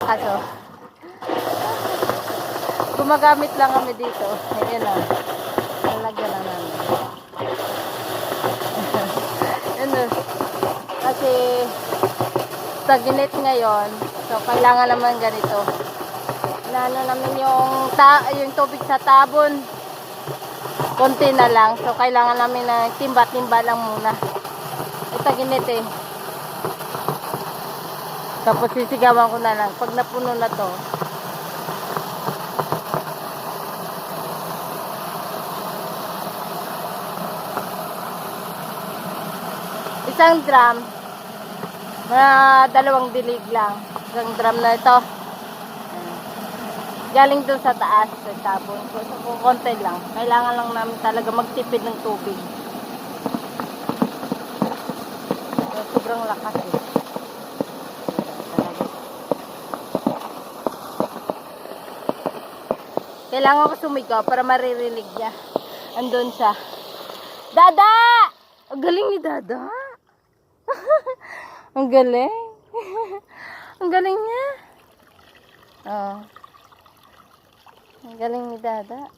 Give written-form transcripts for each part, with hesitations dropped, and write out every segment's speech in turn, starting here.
Kaso, gumagamit lang kami dito. Ayan o. Nalagyan lang namin. Ano, kasi taginit ngayon. So, kailangan naman ganito. Inaano namin yung tubig sa tabon. Konti na lang. So, kailangan namin na timba-timba lang muna. Taginit eh. Tapos sisigawan ko na lang. Pag napuno na to, isang drum, mga 2 dilig lang. Isang drum na ito. Galing doon sa taas, sa tabon. So, konti lang. Kailangan lang namin talaga magtipid ng tubig. So, sobrang lakas eh. Kailangan ko sumigaw para maririnig niya. Andun siya. Dada! Ang galing ni Dada. Ang galing. Ang galing niya. Oh. Ang galing ni Dada.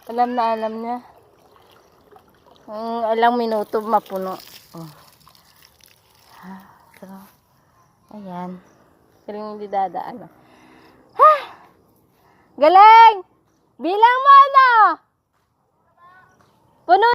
Alam na alam niya. Ilang minuto mapuno. Oh. So, ayan. Galing ni Dada. Ano? Ha! Galing! Bilang mo ano? Puno